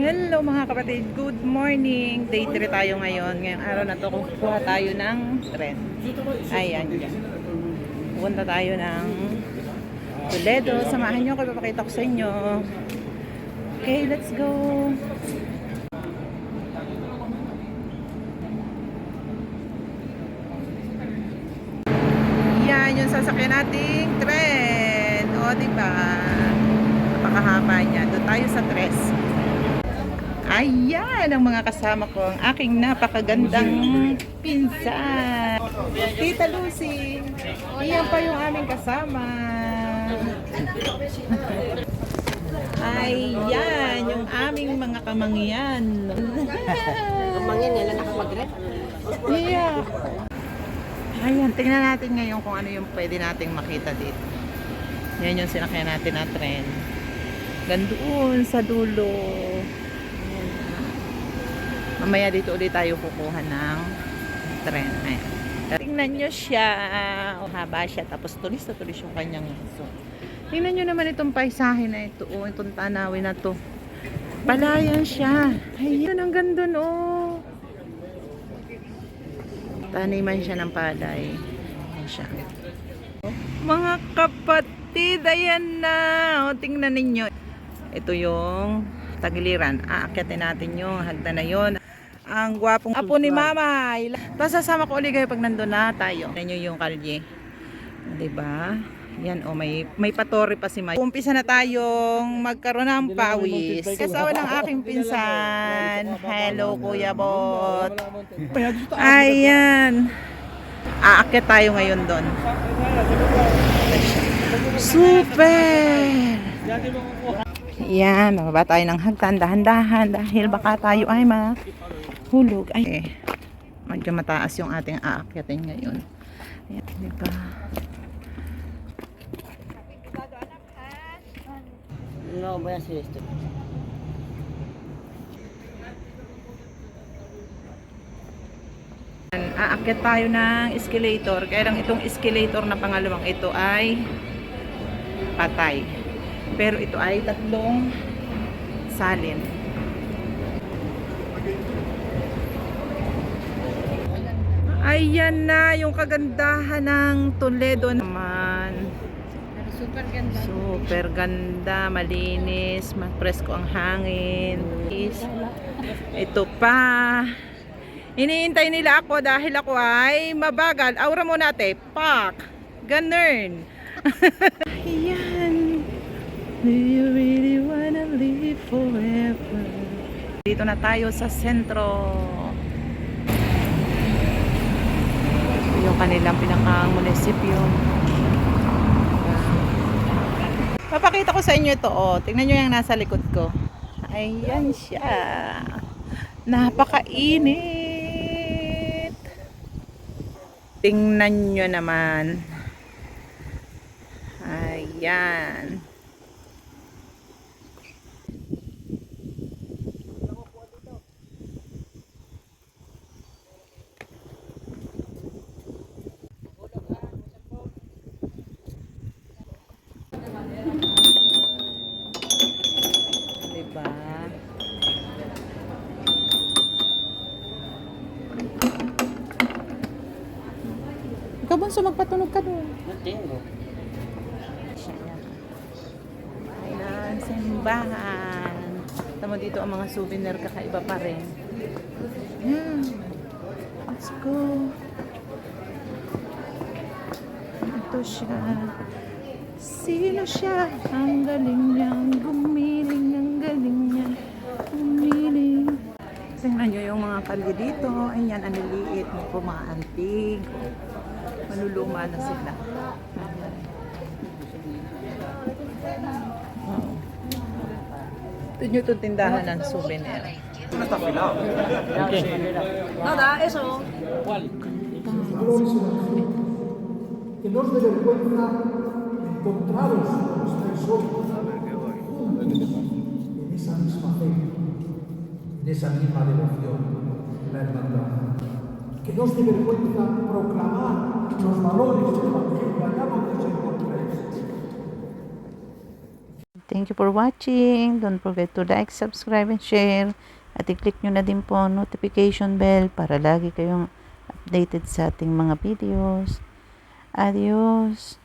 Hello mga kapatid, good morning. Day 3 tayo ngayon. Ngayong araw na to, kukuha tayo ng tren. Ayan yan. Pupunta tayo ng Toledo. Samahan nyo ko, ipapakita ko sa inyo. Okay, let's go. Yan yung sasakyan nating tren. O diba, napakahaba niya. Doon tayo sa tres. Ayan ang mga kasama ko, ang aking napakagandang pinsan, Tita Lucy. Iyan pa yung aming kasama. Ayan yung aming mga kamangyan. Kamangyan nila nakapag-rep. Yeah. Ayan, tingnan natin ngayon kung ano yung pwede nating makita dito. Yan yung sinakyan natin na tren. Gandoon sa dulo. Mamaya dito ulit tayo kukuha ng tren. Ayan. Tingnan nyo siya. O, haba siya. Tapos tulis na tulis yung kanyang iso. Tingnan nyo naman itong paisahe na ito. O, itong tanawin na to. Palayan siya. Ayan, ang ganda no. Taniman siya ng palay. Ayan siya. Mga kapatid, ayan na. O, tingnan ninyo. Ito yung tagiliran. Aakyatin natin yung hagdan na yun. Ang gwapong apo ni Mama. Tapos sasama ko ulit kayo pag nandun na tayo. Tignan nyo yung kalye. Diba? Yan o, may patori pa si May. Umpisa na tayong magkaroon ng pawis. Kasawa ng aking pinsan. Hello Kuya Bot. Ayan. Aakyat tayo ngayon doon. Super! Yan, mababa tayo ng hagdan, dahan-dahan dahil baka tayo ay mahulog. Ay, medyo mataas yung ating aakyatin ngayon. Ayan, diba? No, voy a hacer esto. Aakyat tayo ng escalator. Kaya lang itong escalator na pangalawang ito ay patay. Pero ito ay tatlong salin. Ayan na yung kagandahan ng Toledo naman. Super ganda. Super ganda, malinis, presko ang hangin. Ito pa. Iniintay nila ako dahil ako ay mabagal. Aura mo natin. Pak! Ganun. Ayan. Do you really wanna live forever? Dito na tayo sa sentro. Yung kanilang pinaka-munisipyo. Papakita ko sa inyo ito. Oh. Tingnan nyo yung nasa likod ko. Ayan siya. Napakainit. Tingnan nyo naman. Ayan. Diba? Ikaw Bunso, magpatunog ka doon. No tengo. Ayan, simbahan. Tama dito ang mga souvenir, kakaiba pa rin. Let's go. Ito siya. Sino siya? Ang galing niyang gumiling, ang galing niyang gumiling. Tingnan nyo yung mga kalye dito. Ayan, ang liliit. Mga antig. Maluluma na sila. Ito nyo itong tindahan ng souvenir. Nada, eso. Que no os dé vergüenza encontraros como estáis hoy en esa misma fe, en esa misma devoción, la hermandad. Que no os dé vergüenza proclamar los valores del Evangelio allá donde os encontréis. Thank you for watching. Don't forget to like, subscribe, and share. At i-click nyo na din po ang notification bell para lagi kayong updated sa ating mga videos. Adios!